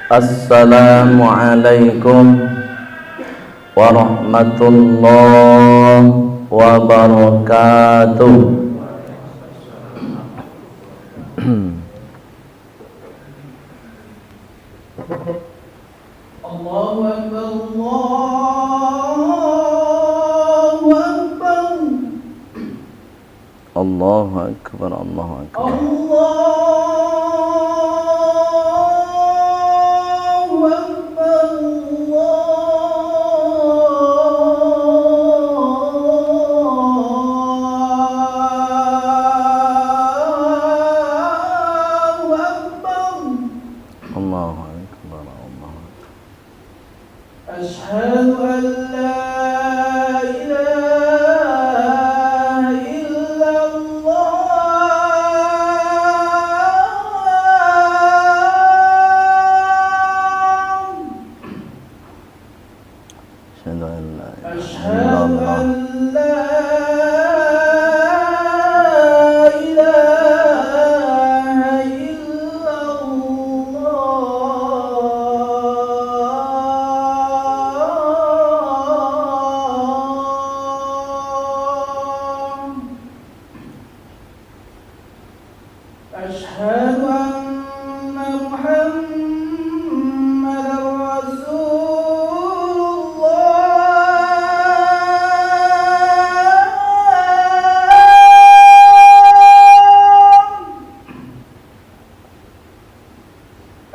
Assalamualaikum warahmatullahi wabarakatuh. Allahu Akbar, Allahu Akbar. Allahu Akbar, Allahu Akbar. أشهد أن لا إله إلا الله. أشهد أن لا أشهد أن محمدًا رسول الله.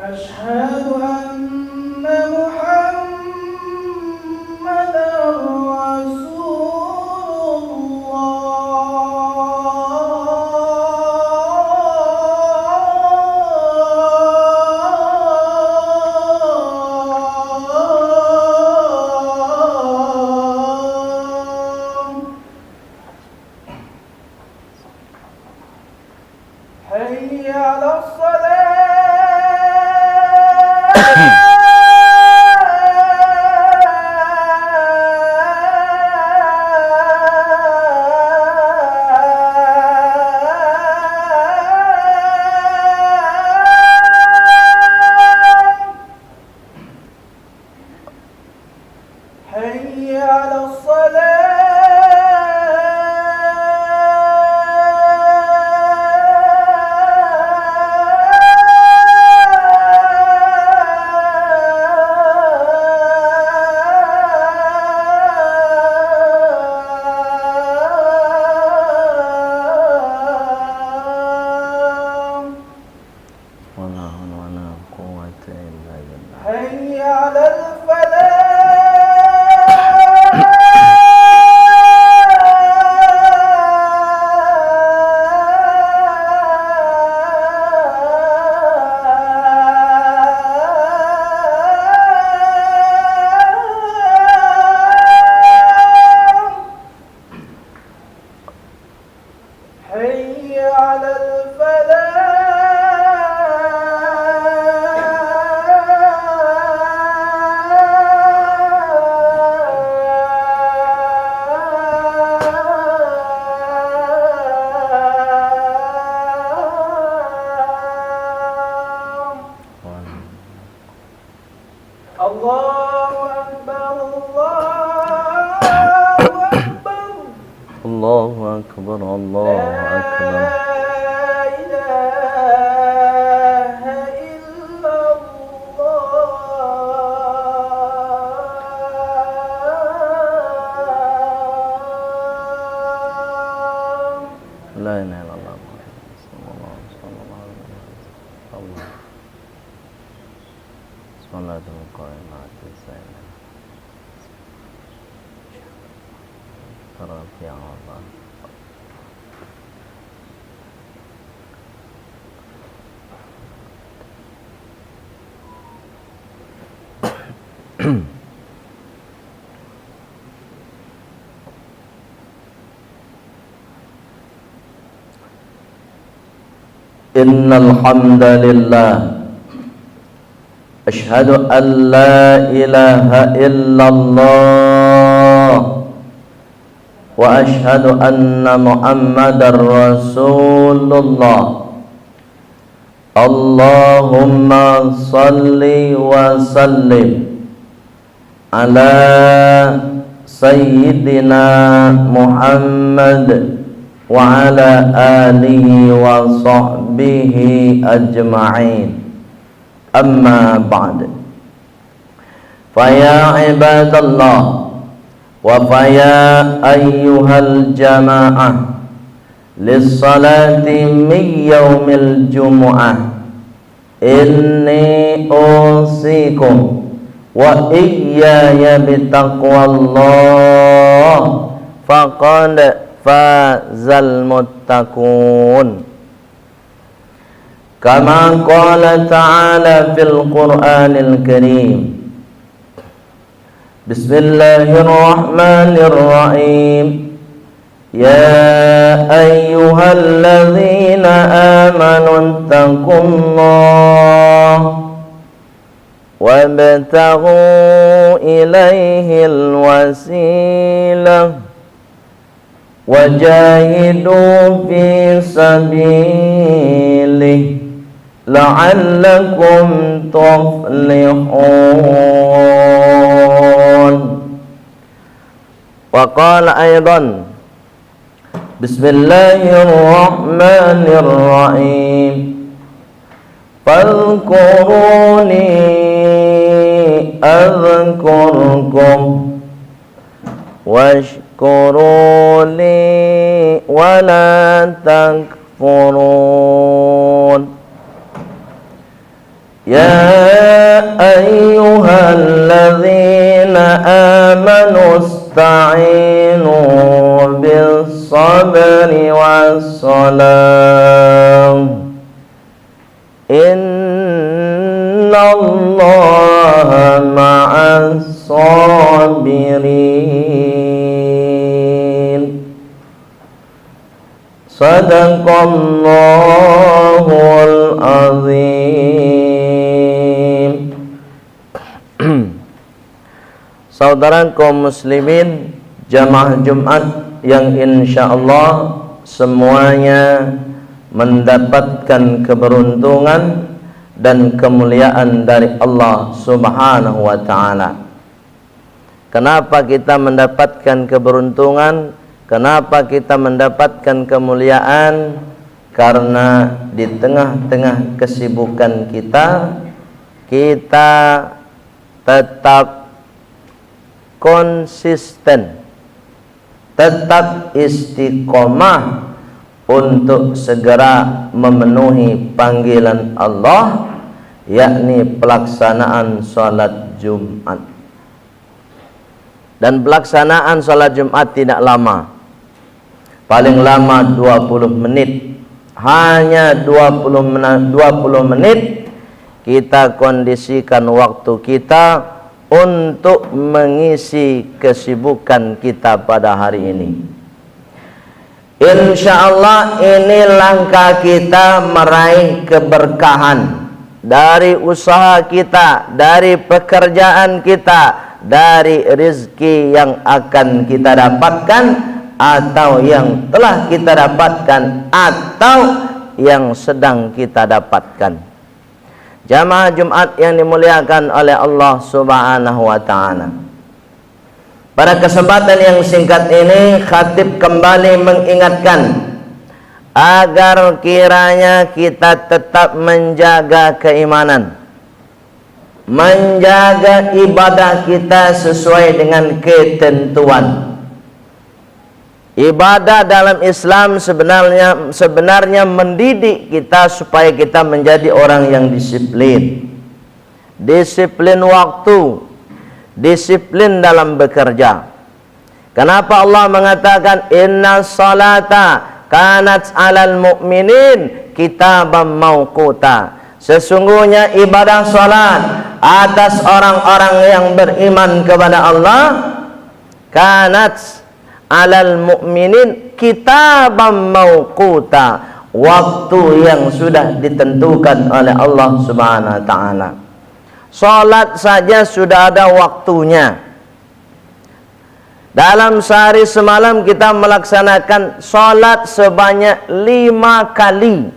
أشهد أن محمدًا رسول حي على الصلاة. حي على حي على الفلاح. حي على الفلاح. الله أكبر، الله أكبر. Allahu Akbar, Allahu Akbar. لا إله إلا الله. La ilaha illallah sallallahu alaihi wasallam. Salatul qaimatis sayyidina Rabbi Allah. Innal hamdalillah asyhadu an la ilaha illallah wa asyhadu anna Muhammadar Rasulullah. Allahumma salli wa sallim ala Sayyidina Muhammad wa ala alihi wa sahbihi ajma'in. Amma ba'd. Faya ibadallah wa faya ayyuhal jama'ah lissalati min yaumil jumu'ah inni usikum wa iyyaya bitaqwallah faqad fazal muttaqun. Kama qala ta'ala fil Qur'anil Karim. Bismillahirrahmanirrahim. Ya ayyuhalladzina amanu taqullaha wabtaghu ilaihil wasilah wajahidu fi sabilihi la'allakum tuflihun. Wa qala aidan Bismillahirrahmanirrahim. Fadhkuruni adhkurkum washkuruni wala takfurun. Ya ayyuhalladzina amanu ista'inu bis sabri was salam. Innallaha ma'as sabirin. Sadaqallahul azim. Saudara kaum muslimin jamaah Jumat yang insyaallah semuanya mendapatkan keberuntungan dan kemuliaan dari Allah Subhanahu wa ta'ala. Kenapa kita mendapatkan keberuntungan? Kenapa kita mendapatkan kemuliaan? Karena di tengah-tengah kesibukan kita tetap konsisten, tetap istiqomah untuk segera memenuhi panggilan Allah, yakni pelaksanaan sholat Jumat. Dan pelaksanaan sholat Jumat tidak lama, paling lama 20 menit. Hanya 20 menit kita kondisikan waktu kita untuk mengisi kesibukan kita pada hari ini. Insya Allah ini langkah kita meraih keberkahan dari usaha kita, dari pekerjaan kita, dari rezeki yang akan kita dapatkan atau yang telah kita dapatkan atau yang sedang kita dapatkan. Jamaah Jumat yang dimuliakan oleh Allah Subhanahu wa ta'ala. Pada kesempatan yang singkat ini, khatib kembali mengingatkan agar kiranya kita tetap menjaga keimanan, menjaga ibadah kita sesuai dengan ketentuan. Ibadah dalam Islam sebenarnya mendidik kita supaya kita menjadi orang yang disiplin. Disiplin waktu, disiplin dalam bekerja. Kenapa Allah mengatakan inna salata kanat 'alal mu'minin kitaban mauquta? Sesungguhnya ibadah salat atas orang-orang yang beriman kepada Allah kanat 'alal mu'minin kitaban mauquta, waktu yang sudah ditentukan oleh Allah Subhanahu wa ta'ala. Salat saja sudah ada waktunya. Dalam sehari semalam kita melaksanakan salat sebanyak 5 kali.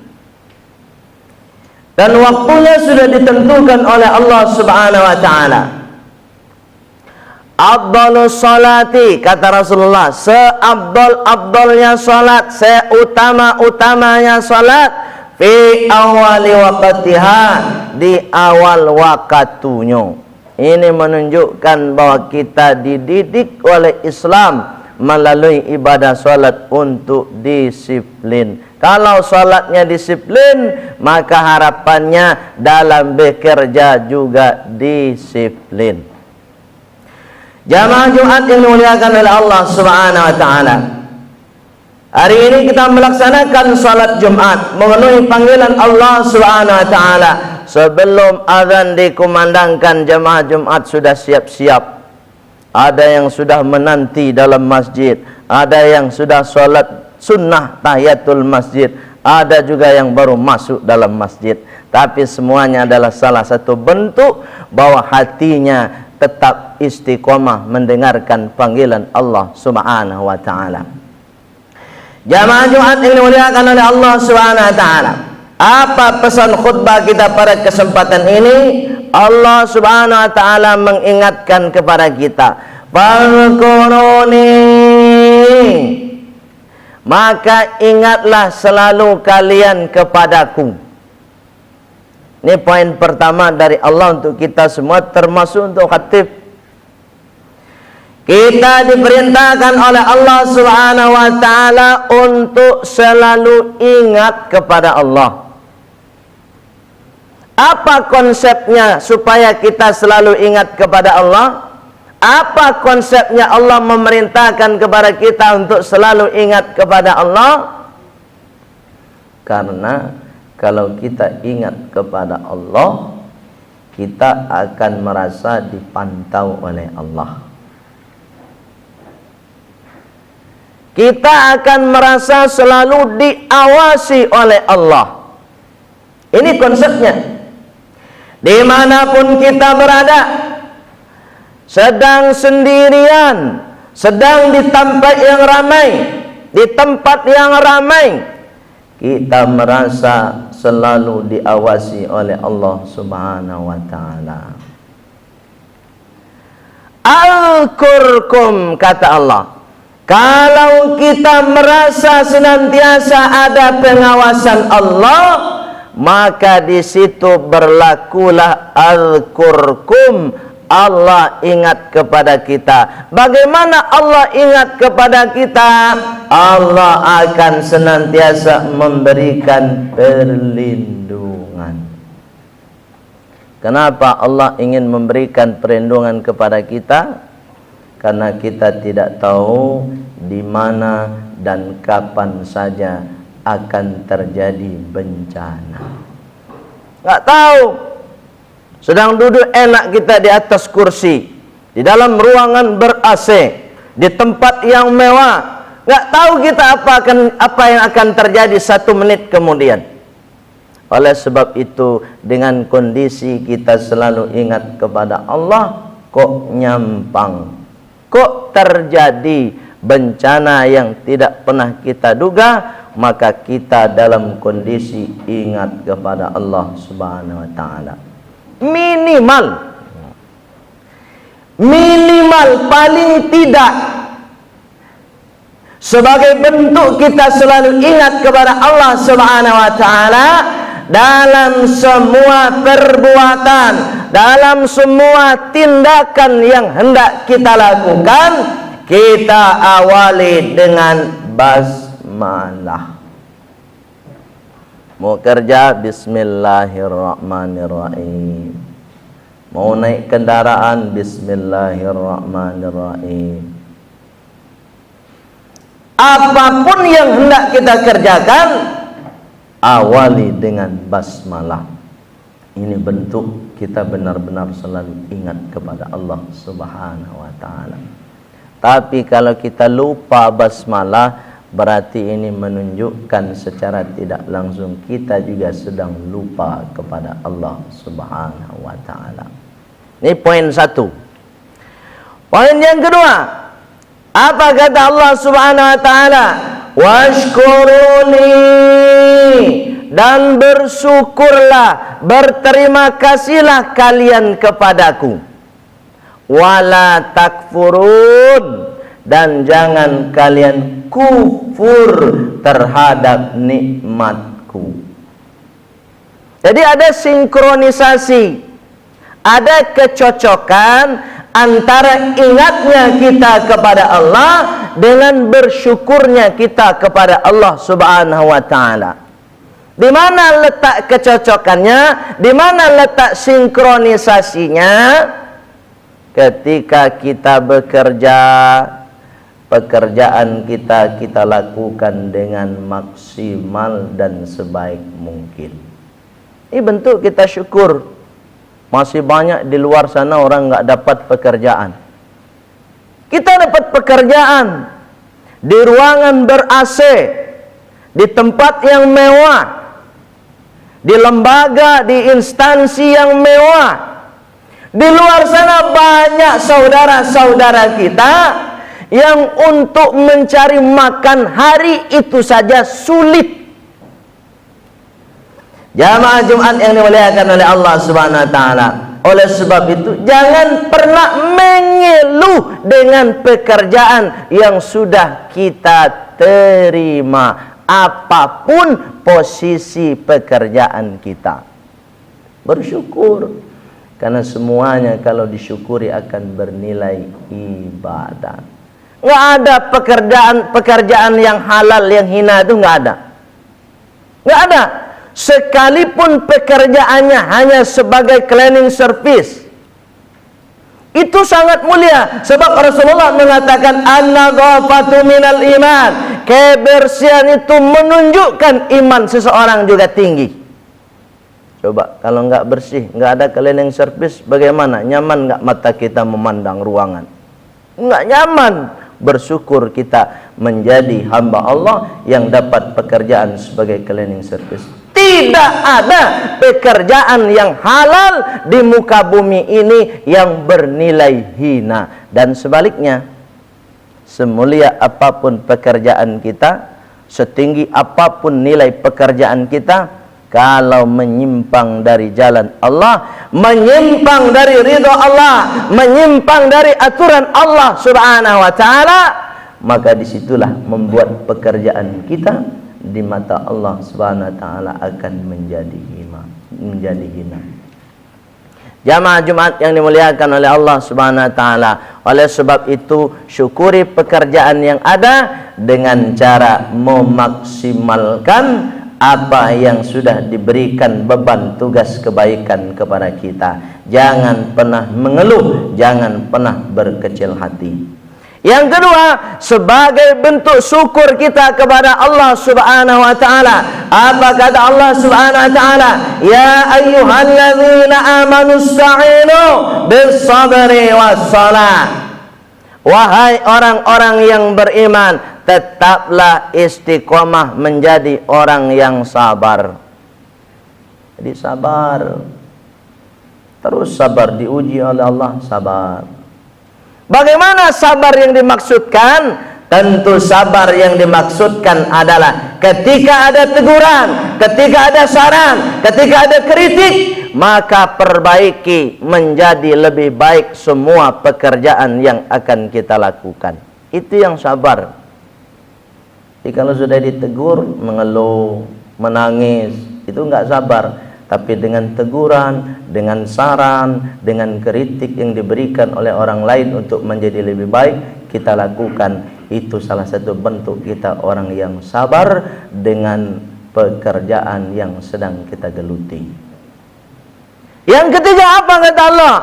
dan waktunya sudah ditentukan oleh Allah Subhanahu wa taala. Afdhalus salati, kata Rasulullah, seabdal-abdalnya salat, seutama-utamanya salat, fi awali waqtiha, di awal waktunya. Ini menunjukkan bahwa kita dididik oleh Islam melalui ibadah salat untuk disiplin. Kalau salatnya disiplin, maka harapannya dalam bekerja juga disiplin. Jamaah Jumat yang dimuliakan oleh Allah Subhanahu wa taala. Hari ini kita melaksanakan salat Jumat memenuhi panggilan Allah Subhanahu wa taala. Sebelum azan dikumandangkan, jamaah Jumat sudah siap-siap. Ada yang sudah menanti dalam masjid, ada yang sudah salat sunnah tahiyatul masjid, ada juga yang baru masuk dalam masjid. Tapi semuanya adalah salah satu bentuk bahwa hatinya tetap istiqomah mendengarkan panggilan Allah Subhanahu wa taala. Jamaah Jumat yang dimuliakan oleh Allah Subhanahu wa taala. Apa pesan khutbah kita pada kesempatan ini? Allah Subhanahu wa taala mengingatkan kepada kita, "Fadhkuruni", maka ingatlah selalu kalian kepadaku. Ini poin pertama dari Allah untuk kita semua, termasuk untuk khatib. Kita diperintahkan oleh Allah Subhanahu wa taala untuk selalu ingat kepada Allah. Apa konsepnya supaya kita selalu ingat kepada Allah? Apa konsepnya Allah memerintahkan kepada kita untuk selalu ingat kepada Allah? Karena kalau kita ingat kepada Allah, kita akan merasa dipantau oleh Allah. Kita akan merasa selalu diawasi oleh Allah. Ini konsepnya. Dimanapun kita berada, sedang sendirian, sedang di tempat yang ramai, kita merasa selalu diawasi oleh Allah Subhanahu wa taala. Al-Qurkum, kata Allah. Kalau kita merasa senantiasa ada pengawasan Allah, maka di situ berlakulah al-Qurkum. Allah ingat kepada kita. Bagaimana Allah ingat kepada kita? Allah akan senantiasa memberikan perlindungan. Kenapa Allah ingin memberikan perlindungan kepada kita? Karena kita tidak tahu di mana dan kapan saja akan terjadi bencana. Nggak tahu. Sedang duduk enak kita di atas kursi, di dalam ruangan ber-AC, di tempat yang mewah. Nggak tahu kita apa yang akan terjadi 1 menit kemudian. Oleh sebab itu, dengan kondisi kita selalu ingat kepada Allah, kok nyampang, kok terjadi bencana yang tidak pernah kita duga, maka kita dalam kondisi ingat kepada Allah Subhanahu wa taala. Minimal paling tidak, sebagai bentuk kita selalu ingat kepada Allah Subhanahu wa taala dalam semua perbuatan, dalam semua tindakan yang hendak kita lakukan, kita awali dengan basmalah. Mau kerja, bismillahirrahmanirrahim. Mau naik kendaraan, bismillahirrahmanirrahim. Apapun yang hendak kita kerjakan, awali dengan basmalah. Ini bentuk kita benar-benar selalu ingat kepada Allah Subhanahu wa taala. Tapi kalau kita lupa basmalah, berarti ini menunjukkan secara tidak langsung kita juga sedang lupa kepada Allah Subhanahu wa taala. Ini poin 1. Poin yang kedua, apa kata Allah Subhanahu wa taala? Washkuruni, dan bersyukurlah, berterima kasihlah kalian kepadaku. Wala takfurun, dan jangan kalian kufur terhadap nikmatku. Jadi ada sinkronisasi, ada kecocokan antara ingatnya kita kepada Allah dengan bersyukurnya kita kepada Allah Subhanahu wa taala. Di mana letak kecocokannya? Di mana letak sinkronisasinya? Ketika kita bekerja, pekerjaan kita lakukan dengan maksimal dan sebaik mungkin. Ini bentuk kita syukur. Masih banyak di luar sana orang nggak dapat pekerjaan. Kita dapat pekerjaan di ruangan ber-AC, di tempat yang mewah, di lembaga, di instansi yang mewah. Di luar sana banyak saudara-saudara kita yang untuk mencari makan hari itu saja sulit. Jamaah Jumat yang dimuliakan oleh Allah Subhanahu wa taala. Oleh sebab itu jangan pernah mengeluh dengan pekerjaan yang sudah kita terima, apapun posisi pekerjaan kita. Bersyukur. Karena semuanya kalau disyukuri akan bernilai ibadah. Nggak ada pekerjaan yang halal, yang hina itu nggak ada. Nggak ada. Sekalipun pekerjaannya hanya sebagai cleaning service, itu sangat mulia. Sebab Rasulullah mengatakan an-nadhafatu minal iman. Kebersihan itu menunjukkan iman seseorang juga tinggi. Coba kalau nggak bersih, nggak ada cleaning service, bagaimana? Nyaman nggak mata kita memandang ruangan? Nggak nyaman. Bersyukur kita menjadi hamba Allah yang dapat pekerjaan sebagai cleaning service. Tidak ada pekerjaan yang halal di muka bumi ini yang bernilai hina. Dan sebaliknya, semulia apapun pekerjaan kita, setinggi apapun nilai pekerjaan kita, kalau menyimpang dari jalan Allah, menyimpang dari ridha Allah, menyimpang dari aturan Allah Subhanahu wa taala, maka disitulah membuat pekerjaan kita di mata Allah Subhanahu wa taala akan menjadi hina. Jamaah Jumat yang dimuliakan oleh Allah Subhanahu wa taala. Oleh sebab itu syukuri pekerjaan yang ada dengan cara memaksimalkan apa yang sudah diberikan beban tugas kebaikan kepada kita. Jangan pernah mengeluh, jangan pernah berkecil hati. Yang kedua, sebagai bentuk syukur kita kepada Allah Subhanahu wa taala, apa kata Allah Subhanahu wa taala? Ya ayyuhalladzina amanu ista'inu bis-sabri was-shalah. Wahai orang-orang yang beriman, tetaplah istiqomah menjadi orang yang sabar. Jadi sabar. Terus sabar, diuji oleh Allah, sabar. Bagaimana sabar yang dimaksudkan? Tentu sabar yang dimaksudkan adalah ketika ada teguran, ketika ada saran, ketika ada kritik, maka perbaiki menjadi lebih baik semua pekerjaan yang akan kita lakukan. Itu yang sabar. Jadi kalau sudah ditegur, mengeluh, menangis, itu enggak sabar. Tapi dengan teguran, dengan saran, dengan kritik yang diberikan oleh orang lain untuk menjadi lebih baik, kita lakukan. Itu salah satu bentuk kita orang yang sabar dengan pekerjaan yang sedang kita geluti. Yang ketiga apa kata Allah?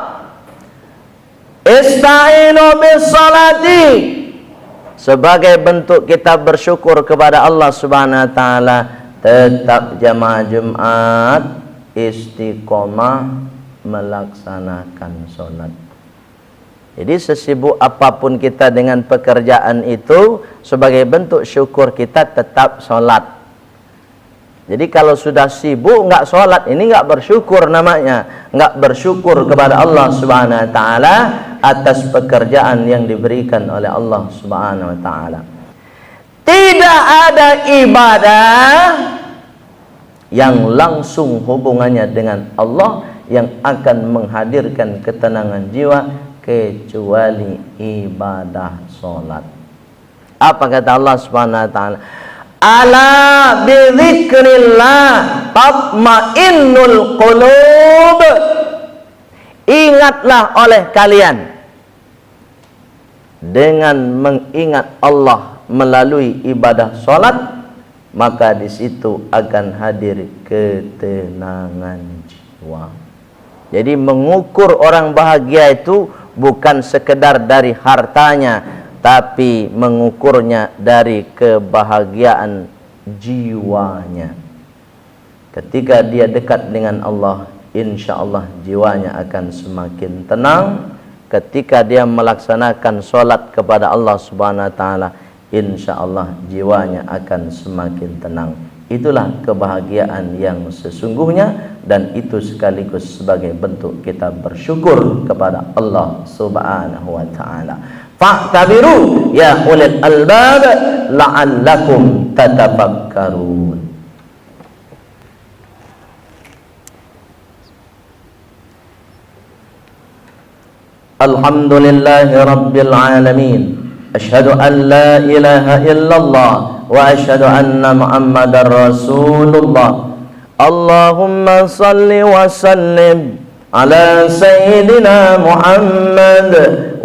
Ista'inu bis-salati. Sebagai bentuk kita bersyukur kepada Allah Subhanahu wa taala, tetap jamaah Jumat istiqomah melaksanakan sholat. Jadi sesibuk apapun kita dengan pekerjaan itu, sebagai bentuk syukur kita tetap sholat. Jadi kalau sudah sibuk nggak sholat, ini nggak bersyukur namanya, nggak bersyukur kepada Allah Subhanahu wa taala atas pekerjaan yang diberikan oleh Allah Subhanahu wa taala. Tidak ada ibadah yang langsung hubungannya dengan Allah, yang akan menghadirkan ketenangan jiwa, kecuali ibadah solat. Apa kata Allah Subhanahu wa taala? Ala bidzikrillah tatmainnul qulub. Ingatlah oleh kalian, dengan mengingat Allah melalui ibadah solat, maka di situ akan hadir ketenangan jiwa. Jadi mengukur orang bahagia itu bukan sekedar dari hartanya, tapi mengukurnya dari kebahagiaan jiwanya. Ketika dia dekat dengan Allah, insya Allah jiwanya akan semakin tenang. Ketika dia melaksanakan solat kepada Allah Subhanahu wa taala, insya Allah jiwanya akan semakin tenang. Itulah kebahagiaan yang sesungguhnya, dan itu sekaligus sebagai bentuk kita bersyukur kepada Allah Subhanahu wa taala. Fa'tabiru ya ulil albab la'allakum tatafakkarun. Alhamdulillahi rabbil alamin. Asyhadu an la ilaha illallah wa asyhadu anna Muhammadar Rasulullah. Allahumma salli wa sallim ala sayyidina Muhammad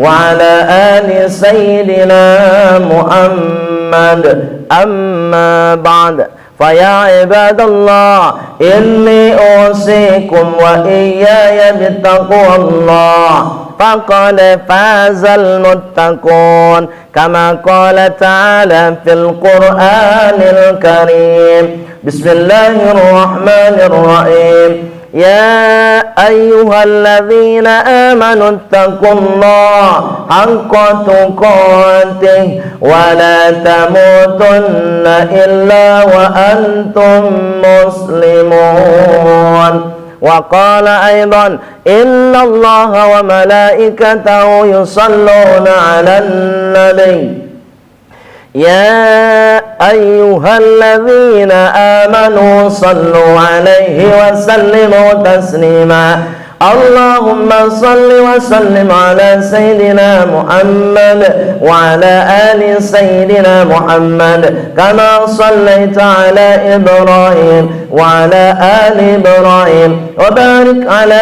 wa ala ali sayyidina Muhammad. Amma ba'd. Faya ibadallah, inni usikum wa iyaya bittaqwallah. فقد فاز المتقون كما قال تعالى في القرآن الكريم. بسم الله الرحمن الرحيم. يا أيها الذين آمنوا اتقوا الله حق تقاته ولا تموتن إلا وأنتم مسلمون. وقال أيضا إن الله وملائكته يصلون على النبي يا أيها الذين آمنوا صلوا عليه وسلموا تسليما. اللهم صل وسلم على سيدنا محمد وعلى آل سيدنا محمد كما صليت على إبراهيم وعلى آل إبراهيم وبارك على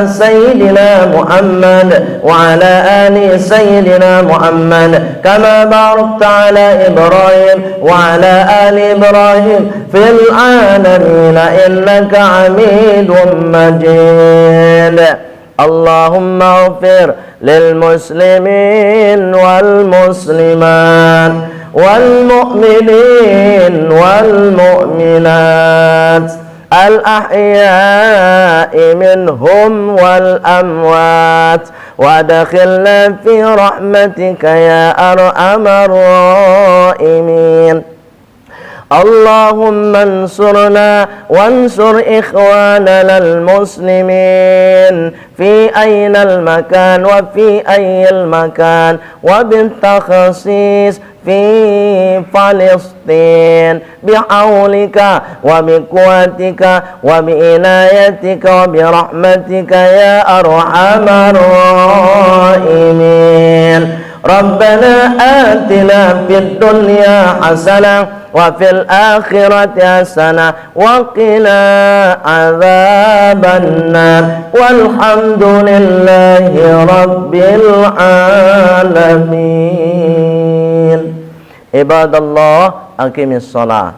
سيدنا محمد وعلى آل سيدنا محمد كما باركت على إبراهيم وعلى آل إبراهيم في العالمين إنك حميد مجيد. اللهم اغفر للمسلمين والمسلمات والمؤمنين والمؤمنات الأحياء منهم والأموات وادخلنا في رحمتك يا أرحم الراحمين. اللهم انصرنا وانصر إخواننا المسلمين في أين المكان وفي أي المكان، وبالتخصيص في فلسطين بحولك وبقوتك وبعنايتك وبرحمتك يا أرحم الراحمين. ربنا آتنا في الدنيا حسنة وفي الآخرة حسنة وقنا عذاب النار والحمد لله رب العالمين. عباد الله أقيموا الصلاة.